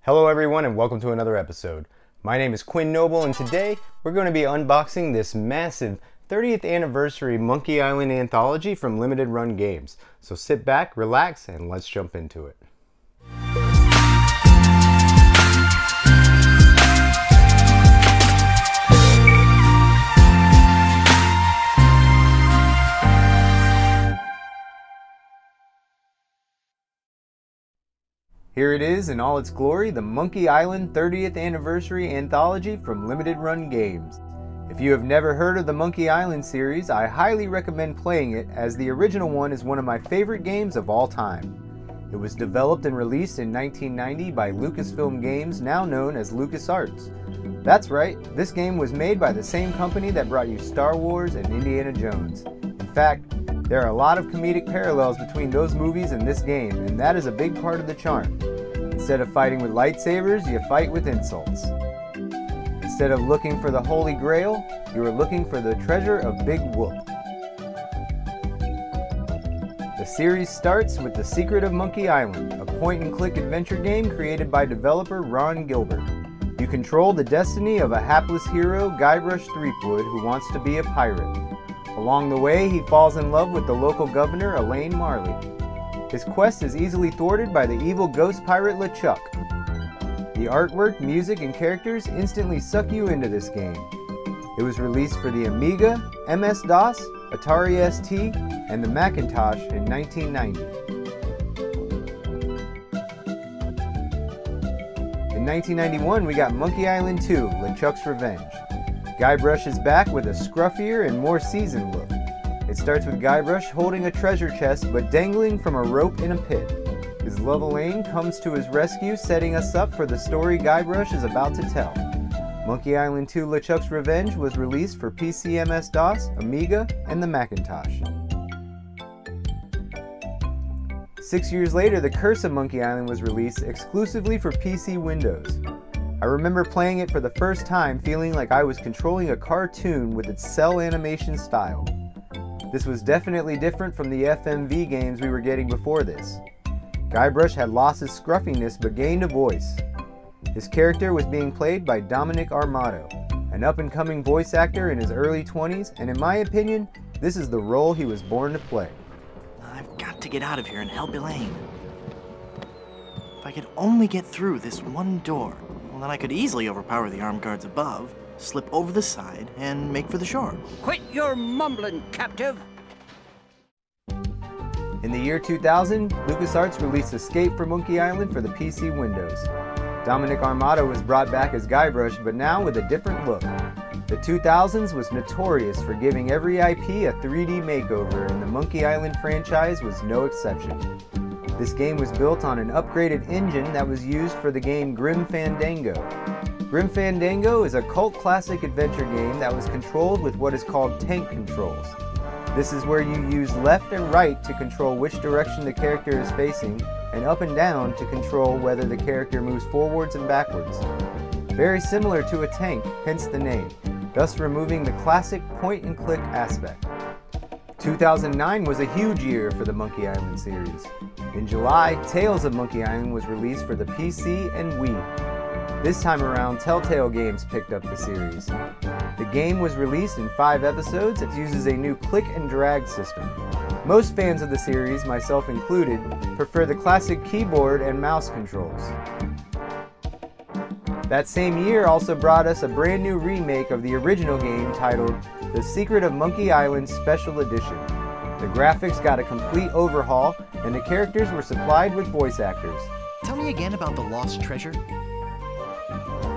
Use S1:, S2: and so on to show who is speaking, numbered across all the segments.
S1: Hello everyone and welcome to another episode. My name is Quinn Noble and today we're going to be unboxing this massive 30th anniversary Monkey Island Anthology from Limited Run Games. So sit back, relax, and let's jump into it. Here it is in all its glory, the Monkey Island 30th Anniversary Anthology from Limited Run Games. If you have never heard of the Monkey Island series, I highly recommend playing it, as the original one is one of my favorite games of all time. It was developed and released in 1990 by Lucasfilm Games, now known as LucasArts. That's right, this game was made by the same company that brought you Star Wars and Indiana Jones. In fact, there are a lot of comedic parallels between those movies and this game, and that is a big part of the charm. Instead of fighting with lightsabers, you fight with insults. Instead of looking for the Holy Grail, you are looking for the treasure of Big Whoop. The series starts with The Secret of Monkey Island, a point-and-click adventure game created by developer Ron Gilbert. You control the destiny of a hapless hero, Guybrush Threepwood, who wants to be a pirate. Along the way, he falls in love with the local governor, Elaine Marley. His quest is easily thwarted by the evil ghost pirate LeChuck. The artwork, music, and characters instantly suck you into this game. It was released for the Amiga, MS-DOS, Atari ST, and the Macintosh in 1990. In 1991, we got Monkey Island 2, LeChuck's Revenge. Guybrush is back with a scruffier and more seasoned look. It starts with Guybrush holding a treasure chest but dangling from a rope in a pit. His love Elaine comes to his rescue, setting us up for the story Guybrush is about to tell. Monkey Island 2 LeChuck's Revenge was released for PC MS-DOS, Amiga, and the Macintosh. 6 years later, The Curse of Monkey Island was released exclusively for PC Windows. I remember playing it for the first time feeling like I was controlling a cartoon with its cell animation style. This was definitely different from the FMV games we were getting before this. Guybrush had lost his scruffiness but gained a voice. His character was being played by Dominic Armato, an up-and-coming voice actor in his early 20s, and in my opinion, this is the role he was born to play.
S2: I've got to get out of here and help Elaine. If I could only get through this one door, well, then I could easily overpower the armed guards above, slip over the side, and make for the shore.
S3: Quit your mumbling, captive!
S1: In the year 2000, LucasArts released Escape from Monkey Island for the PC Windows. Dominic Armato was brought back as Guybrush, but now with a different look. The 2000s was notorious for giving every IP a 3D makeover, and the Monkey Island franchise was no exception. This game was built on an upgraded engine that was used for the game Grim Fandango. Grim Fandango is a cult classic adventure game that was controlled with what is called tank controls. This is where you use left and right to control which direction the character is facing, and up and down to control whether the character moves forwards and backwards. Very similar to a tank, hence the name, thus removing the classic point-and-click aspect. 2009 was a huge year for the Monkey Island series. In July, Tales of Monkey Island was released for the PC and Wii. This time around, Telltale Games picked up the series. The game was released in 5 episodes. It uses a new click and drag system. Most fans of the series, myself included, prefer the classic keyboard and mouse controls. That same year also brought us a brand new remake of the original game titled The Secret of Monkey Island Special Edition. The graphics got a complete overhaul, and the characters were supplied with voice actors.
S2: Tell me again about the lost treasure.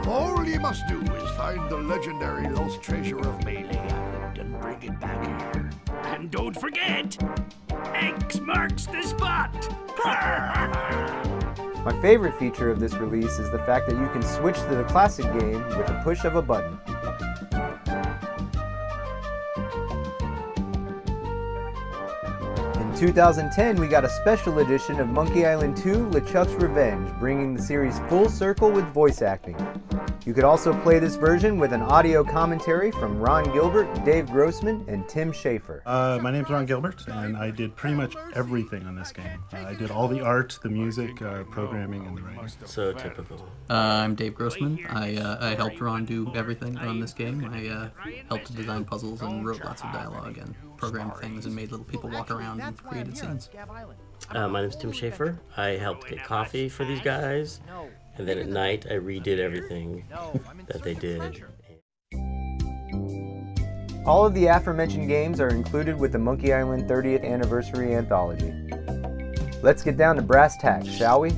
S4: All you must do is find the legendary lost treasure of Melee Island and bring it back here.
S3: And don't forget, X marks the spot!
S1: My favorite feature of this release is the fact that you can switch to the classic game with the push of a button. In 2010, we got a special edition of Monkey Island 2 LeChuck's Revenge, bringing the series full circle with voice acting. You could also play this version with an audio commentary from Ron Gilbert, Dave Grossman, and Tim Schafer.
S5: My name's Ron Gilbert, and I did pretty much everything on this game. I did all the art, the music, programming, and the writing.
S6: So typical.
S7: I'm Dave Grossman. I helped Ron do everything on this game. I helped design puzzles and wrote lots of dialogue and programmed things and made little people walk around and created scenes.
S6: My name's Tim Schafer. I helped get coffee for these guys, and then at night I redid everything that they did.
S1: All of the aforementioned games are included with the Monkey Island 30th Anniversary Anthology. Let's get down to brass tacks, shall we?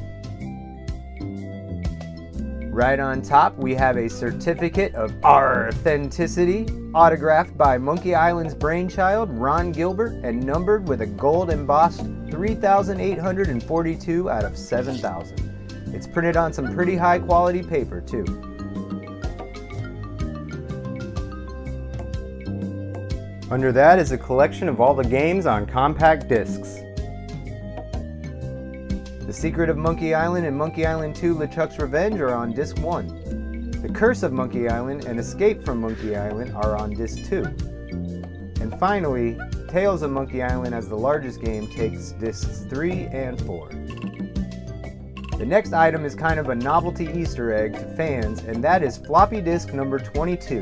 S1: Right on top, we have a certificate of authenticity, autographed by Monkey Island's brainchild, Ron Gilbert, and numbered with a gold embossed 3,842 out of 7,000. It's printed on some pretty high quality paper, too. Under that is a collection of all the games on compact discs. The Secret of Monkey Island and Monkey Island 2 LeChuck's Revenge are on Disc 1. The Curse of Monkey Island and Escape from Monkey Island are on Disc 2. And finally, Tales of Monkey Island as the largest game takes Discs 3 and 4. The next item is kind of a novelty Easter egg to fans, and that is floppy disk number 22.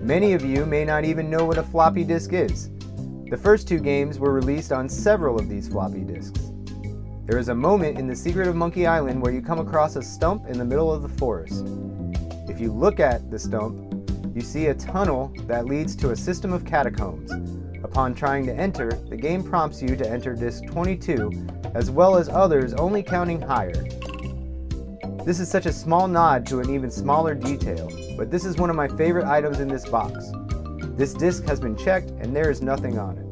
S1: Many of you may not even know what a floppy disk is. The first two games were released on several of these floppy disks. There is a moment in The Secret of Monkey Island where you come across a stump in the middle of the forest. If you look at the stump, you see a tunnel that leads to a system of catacombs. Upon trying to enter, the game prompts you to enter disc 22, as well as others only counting higher. This is such a small nod to an even smaller detail, but this is one of my favorite items in this box. This disc has been checked and there is nothing on it.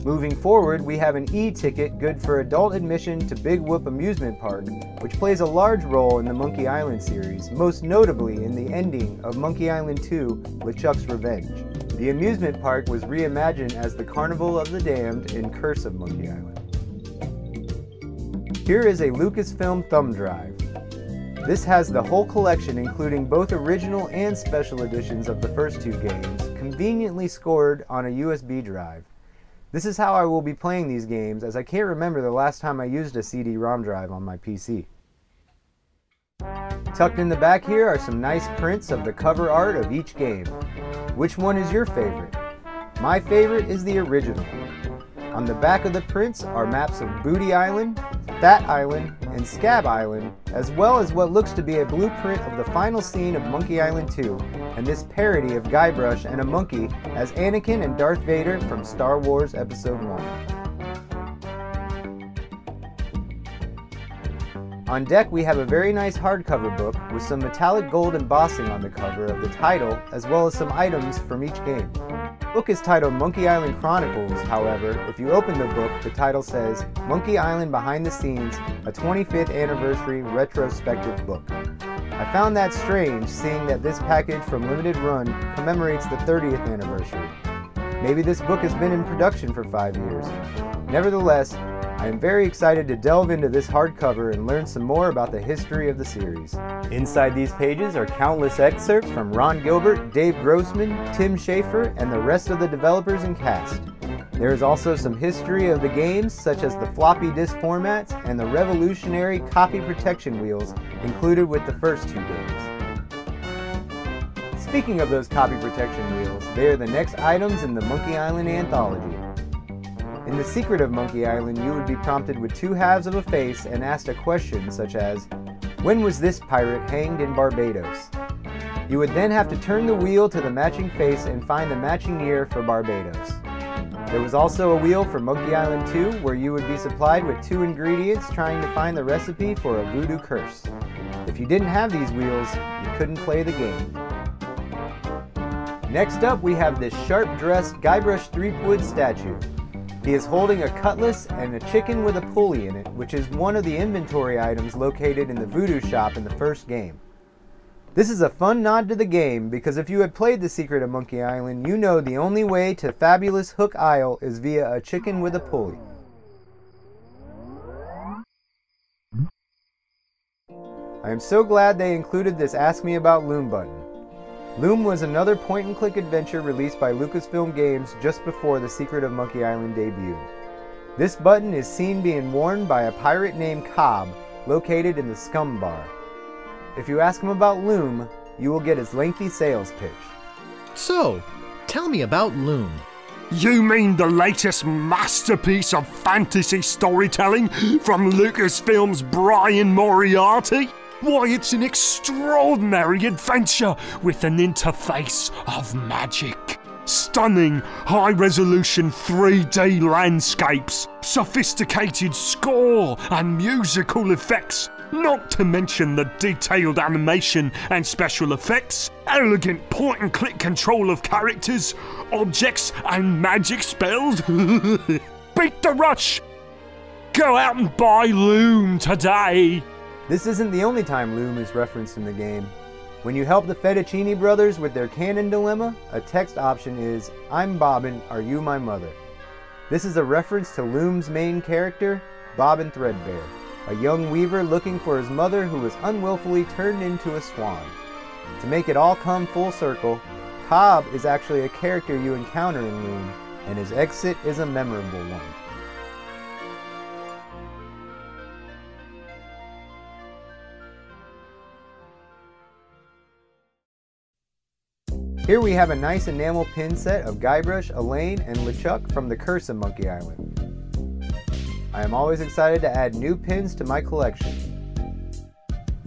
S1: Moving forward, we have an e-ticket good for adult admission to Big Whoop Amusement Park, which plays a large role in the Monkey Island series, most notably in the ending of Monkey Island 2 LeChuck's Revenge. The amusement park was reimagined as the Carnival of the Damned in Curse of Monkey Island. Here is a Lucasfilm thumb drive. This has the whole collection, including both original and special editions of the first two games, conveniently scored on a USB drive. This is how I will be playing these games, as I can't remember the last time I used a CD-ROM drive on my PC. Tucked in the back here are some nice prints of the cover art of each game. Which one is your favorite? My favorite is the original. On the back of the prints are maps of Booty Island, Fat Island, and Scab Island, as well as what looks to be a blueprint of the final scene of Monkey Island 2, and this parody of Guybrush and a monkey as Anakin and Darth Vader from Star Wars Episode 1. On deck we have a very nice hardcover book with some metallic gold embossing on the cover of the title, as well as some items from each game. The book is titled Monkey Island Chronicles, however, if you open the book, the title says Monkey Island Behind the Scenes, a 25th Anniversary Retrospective Book. I found that strange, seeing that this package from Limited Run commemorates the 30th anniversary. Maybe this book has been in production for 5 years. Nevertheless, I am very excited to delve into this hardcover and learn some more about the history of the series. Inside these pages are countless excerpts from Ron Gilbert, Dave Grossman, Tim Schafer, and the rest of the developers and cast. There is also some history of the games, such as the floppy disk formats and the revolutionary copy protection wheels included with the first two games. Speaking of those copy protection wheels, they are the next items in the Monkey Island Anthology. In The Secret of Monkey Island, you would be prompted with two halves of a face and asked a question such as, when was this pirate hanged in Barbados? You would then have to turn the wheel to the matching face and find the matching year for Barbados. There was also a wheel for Monkey Island 2 where you would be supplied with two ingredients trying to find the recipe for a voodoo curse. If you didn't have these wheels, you couldn't play the game. Next up, we have this sharp-dressed Guybrush Threepwood statue. He is holding a cutlass and a chicken with a pulley in it, which is one of the inventory items located in the voodoo shop in the first game. This is a fun nod to the game, because if you had played The Secret of Monkey Island, you know the only way to Fabulous Hook Isle is via a chicken with a pulley. I am so glad they included this Ask Me About Loom button. Loom was another point-and-click adventure released by Lucasfilm Games just before The Secret of Monkey Island debuted. This button is seen being worn by a pirate named Cobb, located in the Scum Bar. If you ask him about Loom, you will get his lengthy sales pitch.
S8: So, tell me about Loom.
S4: You mean the latest masterpiece of fantasy storytelling from Lucasfilm's Brian Moriarty? Why, it's an extraordinary adventure with an interface of magic. Stunning, high-resolution 3D landscapes, sophisticated score and musical effects, not to mention the detailed animation and special effects, elegant point-and-click control of characters, objects and magic spells. Beat the rush! Go out and buy Loom today!
S1: This isn't the only time Loom is referenced in the game. When you help the Fettuccini brothers with their canon dilemma, a text option is, "I'm Bobbin, are you my mother?" This is a reference to Loom's main character, Bobbin Threadbare, a young weaver looking for his mother who was unwillfully turned into a swan. To make it all come full circle, Cobb is actually a character you encounter in Loom, and his exit is a memorable one. Here we have a nice enamel pin set of Guybrush, Elaine, and LeChuck from The Curse of Monkey Island. I am always excited to add new pins to my collection.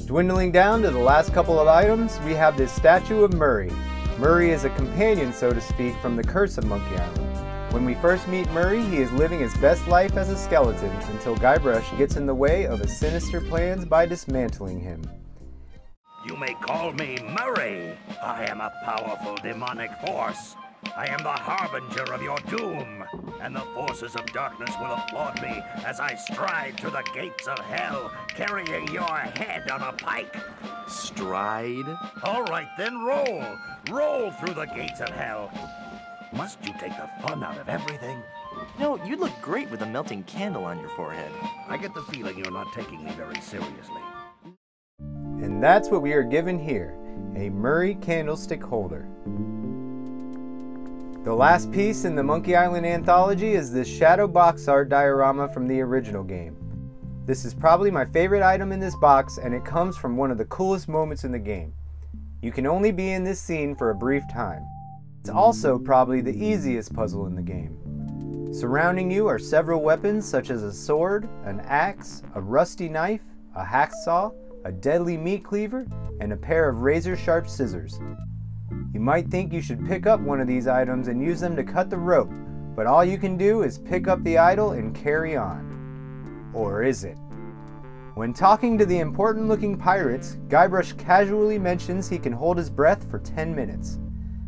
S1: Dwindling down to the last couple of items, we have this statue of Murray. Murray is a companion, so to speak, from The Curse of Monkey Island. When we first meet Murray, he is living his best life as a skeleton until Guybrush gets in the way of his sinister plans by dismantling him.
S3: You may call me Murray. I am a powerful demonic force. I am the harbinger of your doom, and the forces of darkness will applaud me as I stride through the gates of hell, carrying your head on a pike.
S2: Stride?
S3: All right then, roll. Roll through the gates of hell. Must you take the fun out of everything?
S2: No, you'd look great with a melting candle on your forehead.
S3: I get the feeling you're not taking me very seriously.
S1: And that's what we are given here, a Murray candlestick holder. The last piece in the Monkey Island Anthology is this shadow box art diorama from the original game. This is probably my favorite item in this box, and it comes from one of the coolest moments in the game. You can only be in this scene for a brief time. It's also probably the easiest puzzle in the game. Surrounding you are several weapons such as a sword, an axe, a rusty knife, a hacksaw, a deadly meat cleaver, and a pair of razor-sharp scissors. You might think you should pick up one of these items and use them to cut the rope, but all you can do is pick up the idol and carry on. Or is it? When talking to the important-looking pirates, Guybrush casually mentions he can hold his breath for 10 minutes.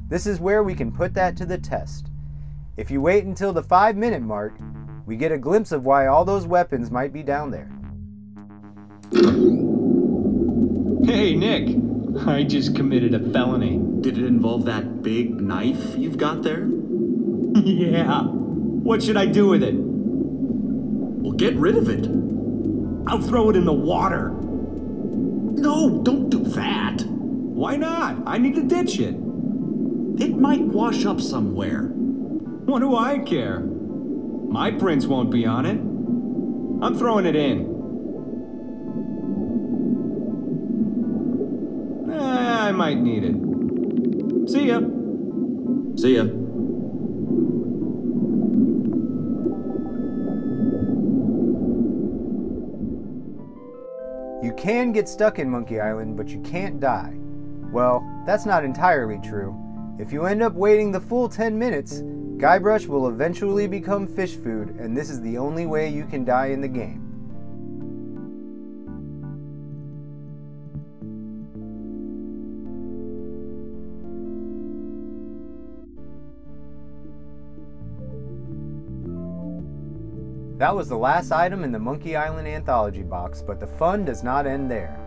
S1: This is where we can put that to the test. If you wait until the 5-minute mark, we get a glimpse of why all those weapons might be down there.
S9: Hey, Nick. I just committed a felony.
S10: Did it involve that big knife you've got there?
S9: Yeah. What should I do with it?
S10: Well, get rid of it.
S9: I'll throw it in the water.
S10: No, don't do that.
S9: Why not? I need to ditch it.
S10: It might wash up somewhere.
S9: What do I care? My prints won't be on it. I'm throwing it in. I might need it. See ya.
S10: See ya.
S1: You can get stuck in Monkey Island, but you can't die. Well, that's not entirely true. If you end up waiting the full 10 minutes, Guybrush will eventually become fish food, and this is the only way you can die in the game. That was the last item in the Monkey Island Anthology box, but the fun does not end there.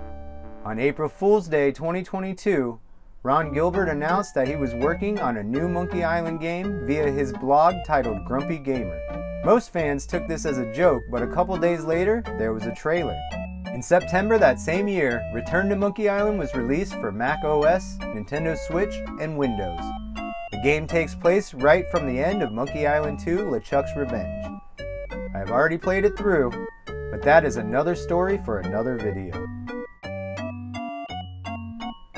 S1: On April Fool's Day 2022, Ron Gilbert announced that he was working on a new Monkey Island game via his blog titled Grumpy Gamer. Most fans took this as a joke, but a couple days later, there was a trailer. In September that same year, Return to Monkey Island was released for Mac OS, Nintendo Switch, and Windows. The game takes place right from the end of Monkey Island 2: LeChuck's Revenge. I have already played it through, but that is another story for another video.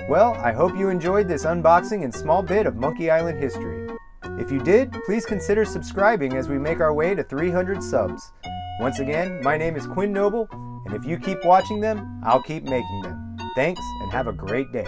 S1: Well, I hope you enjoyed this unboxing and small bit of Monkey Island history. If you did, please consider subscribing as we make our way to 300 subs. Once again, my name is Quinn Noble, and if you keep watching them, I'll keep making them. Thanks, and have a great day.